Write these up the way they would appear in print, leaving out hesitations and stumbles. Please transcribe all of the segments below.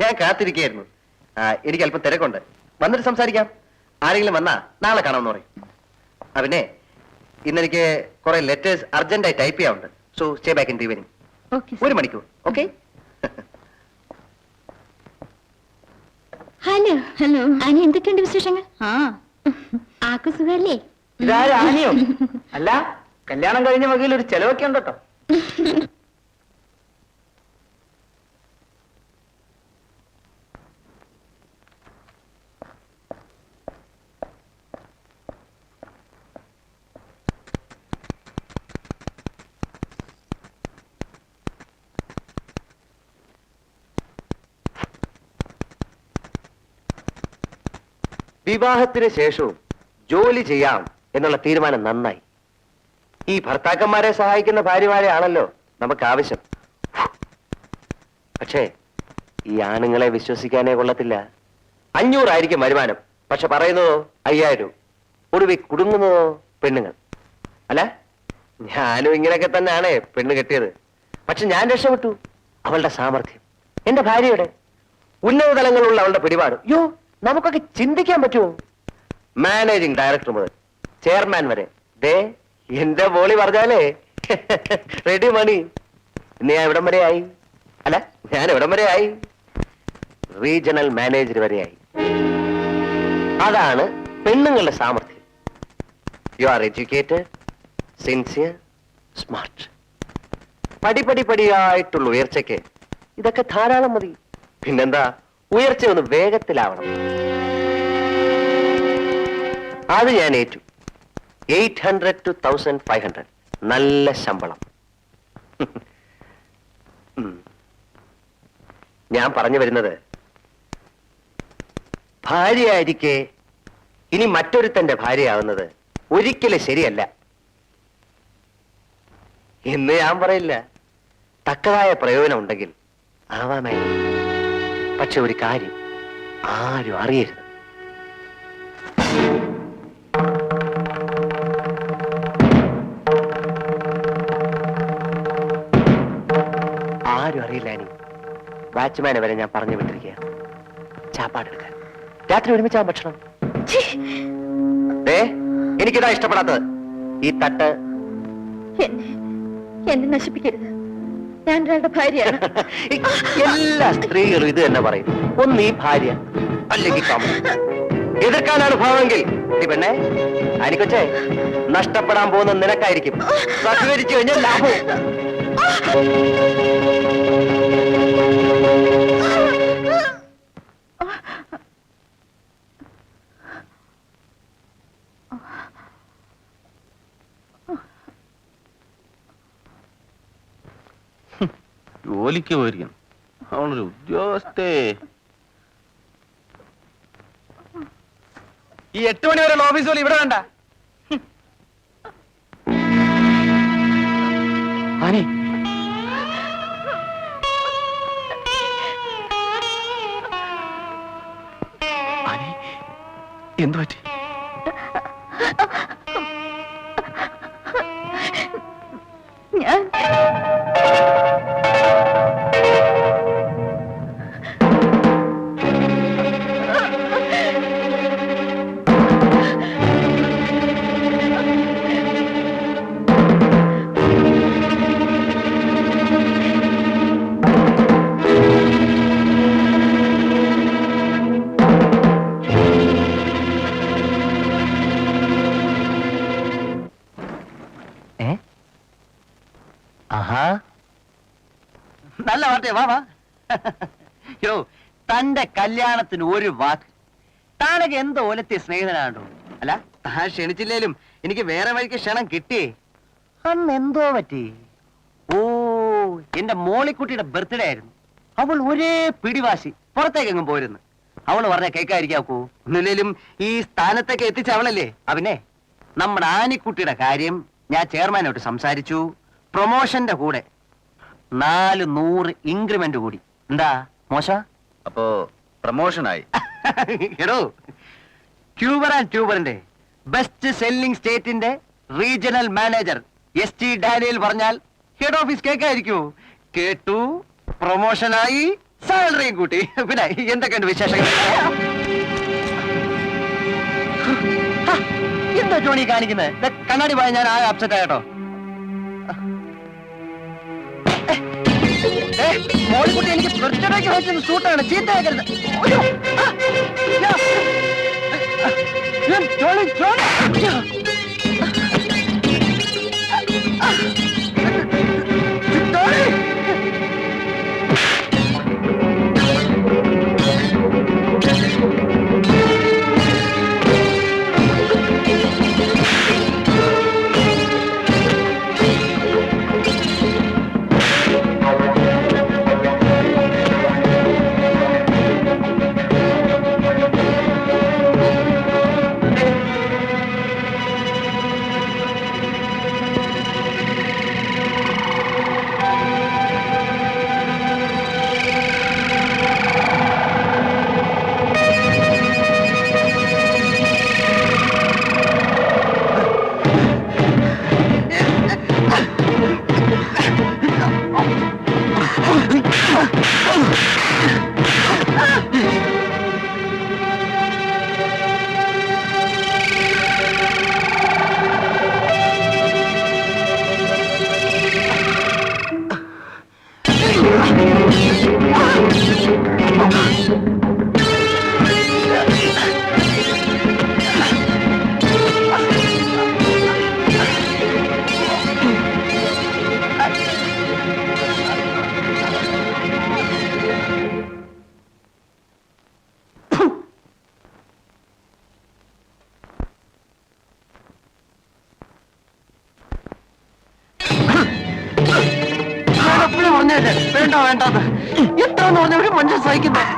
ഞാൻ കാത്തിരിക്കായിരുന്നു. എനിക്ക് അല്പം തിരക്കുണ്ട്, വന്നിട്ട് സംസാരിക്കാം. ആരെങ്കിലും വന്നാ നാളെ കാണാമെന്ന് പറയും. പിന്നെ ഇന്നെനിക്ക് കുറെ ലെറ്റേഴ്സ് അർജന്റായി ടൈപ്പ് ചെയ്യാറുണ്ട്. So stay back in the evening. 1 മണിക്കൂർ. ഓക്കെ? ഹലോ ഹലോ ആനി, എന്തൊക്കെയുണ്ട് വിശേഷങ്ങൾ? ആക്കു സുഖല്ലേ? ഇതാരും ആനിയോ? അല്ല, കല്യാണം കഴിഞ്ഞ വകയിൽ ഒരു ചെലവൊക്കെ ഉണ്ട് കേട്ടോ. വിവാഹത്തിന് ശേഷവും ജോലി ചെയ്യാം എന്നുള്ള തീരുമാനം നന്നായി. ഈ ഭർത്താക്കന്മാരെ സഹായിക്കുന്ന ഭാര്യമാരെ ആണല്ലോ നമുക്ക് ആവശ്യം. പക്ഷേ ഈ ആണുങ്ങളെ വിശ്വസിക്കാനേ കൊള്ളത്തില്ല. 500 ആയിരിക്കും വരുമാനം, പക്ഷെ പറയുന്നതോ 5000. ഒടുവിൽ കുടുങ്ങുന്നതോ പെണ്ണുങ്ങൾ. അല്ല, ഞാനും ഇങ്ങനെയൊക്കെ തന്നെയാണ് പെണ്ണ് കെട്ടിയത്. പക്ഷെ ഞാൻ രക്ഷപ്പെട്ടു. അവളുടെ സാമർഥ്യം, എന്റെ ഭാര്യയുടെ ഉന്നത തലങ്ങളിലുള്ള അവളുടെ പിടിപാട്, നമുക്കൊക്കെ ചിന്തിക്കാൻ പറ്റുമോ? മാനേജിംഗ് ഡയറക്ടർ മുതൽ ചെയർമാൻ വരെ. ദേ എന്റെ ബോളി പറഞ്ഞാലേ റെഡി മണി. ഇന്ന് ഞാൻ എവിടം വരെ ആയി? അല്ല, ഞാൻ എവിടം വരെ ആയി? റീജിയണൽ മാനേജർ വരെയായി. അതാണ് പെണ്ണുങ്ങളുടെ സാമർഥ്യം. You are educated, sincere, smart. പടിയായിട്ടുള്ള ഉയർച്ചയ്ക്ക് ഇതൊക്കെ ധാരാളം മതി. പിന്നെന്താ, ഉയർച്ച ഒന്ന് വേഗത്തിലാവണം. അത് ഞാൻ ഏറ്റു. 800 to 1500 നല്ല ശമ്പളം. ഞാൻ പറഞ്ഞു വരുന്നത്, ഭാര്യയായിരിക്കെ ഇനി മറ്റൊരുത്തന്റെ ഭാര്യയാവുന്നത് ഒരിക്കലും ശരിയല്ല എന്ന് ഞാൻ പറയില്ല. തക്കതായ പ്രയോജനം ഉണ്ടെങ്കിൽ ആവാമായിരുന്നു. പക്ഷെ ഒരു കാര്യം ആരും അറിയരുത്. ആരും അറിയില്ല. ഇനി വാച്ച്മാനെ വരെ ഞാൻ പറഞ്ഞു വിട്ടിരിക്കുക ചാപ്പാടെടുക്കാൻ. രാത്രി ഒരുമിച്ചാ ഭക്ഷണം. എനിക്കിതാ ഇഷ്ടപ്പെടാത്തത്. ഈ തട്ട് എന്നെ നശിപ്പിക്കരുത്. ഞാൻ ഒരാളുടെ ഭാര്യയാണ്. എല്ലാ സ്ത്രീകളും ഇത് തന്നെ പറയും. ഒന്ന് ഈ ഭാര്യ, അല്ലെങ്കിൽ എതിർക്കാനാണ് ഭാവമെങ്കിൽ ഈ പെണ്ണെ ആനിക്കൊച്ചേ, നഷ്ടപ്പെടാൻ പോകുന്ന നിനക്കായിരിക്കും. സഹകരിച്ചു കഴിഞ്ഞാൽ ലാഭവും. ജോലിക്ക് പോയിരിക്കണം. അവളൊരു ഉദ്യോഗസ്ഥേ. ഈ 8 മണി വരെയുള്ള ഓഫീസ് ജോലി ഇവിടെ വേണ്ട. ആനി, എന്തു പറ്റി? ഞാൻ നല്ല വാർത്തയാ. വാ. തന്റെ കല്യാണത്തിന് ഒരു വാക്ക്. താനൊക്കെ എന്തോ ഓലത്തെ സ്നേഹിതനാണോ? അല്ല, താൻ ക്ഷണിച്ചില്ലേലും എനിക്ക് വേറെ വഴിക്ക് ക്ഷണം കിട്ടിയേ. അന്ന് എന്തോ പറ്റി? ഓ, എന്റെ മോളിക്കുട്ടിയുടെ ബർത്ത്ഡേ ആയിരുന്നു. അവൾ ഒരേ പിടിവാശി, പുറത്തേക്കെങ്ങും പോയിരുന്നു. അവള് പറഞ്ഞ കേൾക്കാതിരിക്കാക്കൂ. ഒന്നില്ലേലും ഈ സ്ഥാനത്തേക്ക് എത്തിച്ച അവളല്ലേ. അവനെ നമ്മുടെ ആനിക്കുട്ടിയുടെ കാര്യം ഞാൻ ചെയർമാനോട്ട് സംസാരിച്ചു. പ്രൊമോഷന്റെ കൂടെ 400 ഇൻക്രിമെന്റ് കൂടി. എന്താ മോശ? അപ്പോ പ്രമോഷനായി. എടോ, ട്യൂബർ ആൻഡ് ട്യൂബറിന്റെ ബെസ്റ്റ് സെല്ലിംഗ് സ്റ്റേറ്റിന്റെ റീജിയണൽ മാനേജർ ST ഡാനിയൽ പറഞ്ഞാൽ ഹെഡ് ഓഫീസ് കേൾക്കായിരിക്കൂ. കേട്ടു, പ്രൊമോഷനായി, സാലറിയും കൂട്ടി. പിന്നെ എന്തൊക്കെയുണ്ട് വിശേഷങ്ങൾ? എന്താ ജോണി കാണിക്കുന്നത്? കണ്ണാടി പോയാൽ ഞാൻ ആകെ അപ്സെറ്റ് ആയിട്ടോ. മോളിക്കുട്ടി എനിക്ക് ബർത്ത്ഡേക്ക് വെച്ചത് സൂട്ടാണ്, ചീത്തയാക്കരുത്. ജോണി ജോണി വേണ്ട വേണ്ടത് എത്രന്ന് പറഞ്ഞ ഒരു മനുഷ്യൻ സഹിക്കുന്നത്.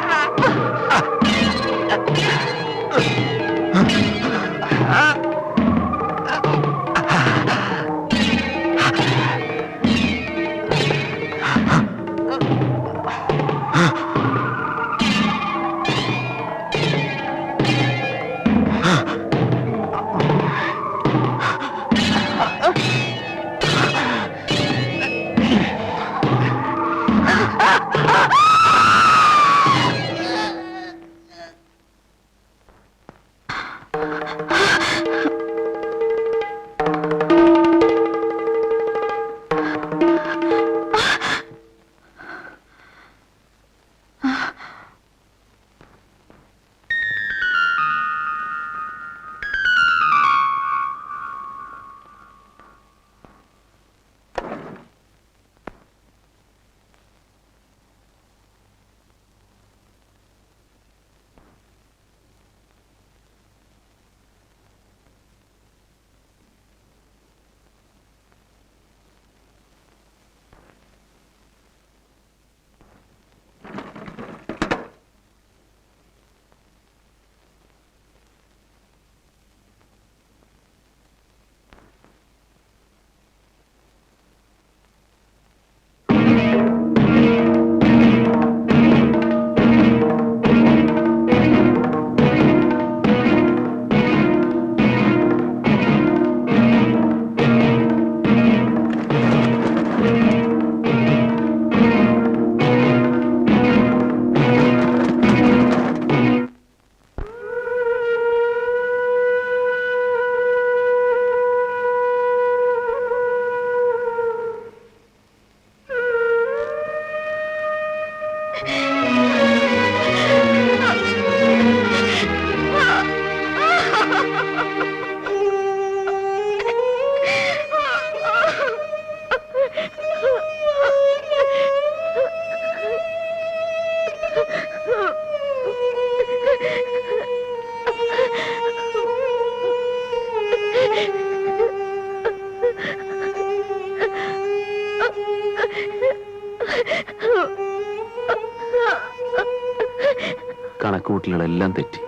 കണക്കുകൂട്ടലുകളെല്ലാം തെറ്റി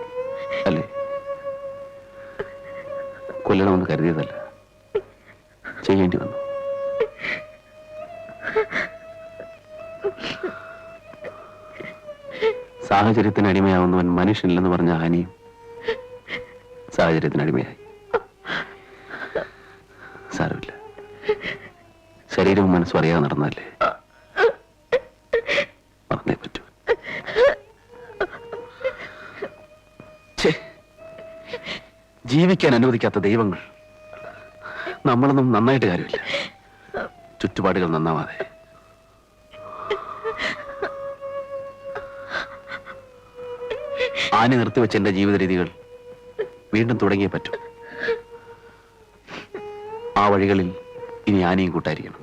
അല്ലേ? കൊല്ലണമെന്ന് കരുതിയതല്ല, ചെയ്യേണ്ടി വന്നു. സാഹചര്യത്തിന് അടിമയാവുന്നവൻ മനുഷ്യനില്ലെന്ന് പറഞ്ഞ ആനയും സാഹചര്യത്തിന് അടിമയായി. സാരമില്ല, ശരീരവും മനസ്സും അറിയാതെ നടന്നല്ലേ, മറന്നേ പറ്റൂ. ജീവിക്കാൻ അനുവദിക്കാത്ത ദൈവങ്ങൾ. നമ്മളൊന്നും നന്നായിട്ട് കാര്യമില്ല, ചുറ്റുപാടുകൾ നന്നാവാതെ. ആനി നിർത്തിവെച്ച എന്റെ ജീവിത രീതികൾ വീണ്ടും തുടങ്ങിയേ പറ്റൂ. ആ വഴികളിൽ ഇനി ആനയും കൂട്ടായിരിക്കണം.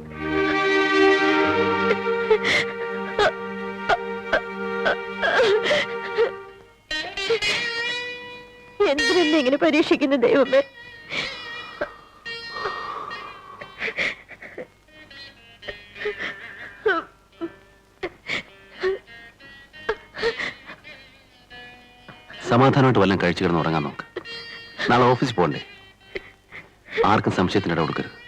എന്തിനെന്നെ ഇങ്ങനെ പരീക്ഷിക്കുന്ന ദൈവമേ? സമാധാനമായിട്ട് വല്ലതും കഴിച്ചു കിടന്ന് ഉറങ്ങാൻ നോക്ക്. നാളെ ഓഫീസിൽ പോകണ്ടേ? ആർക്കും സംശയത്തിന് ഇട കൊടുക്കരുത്.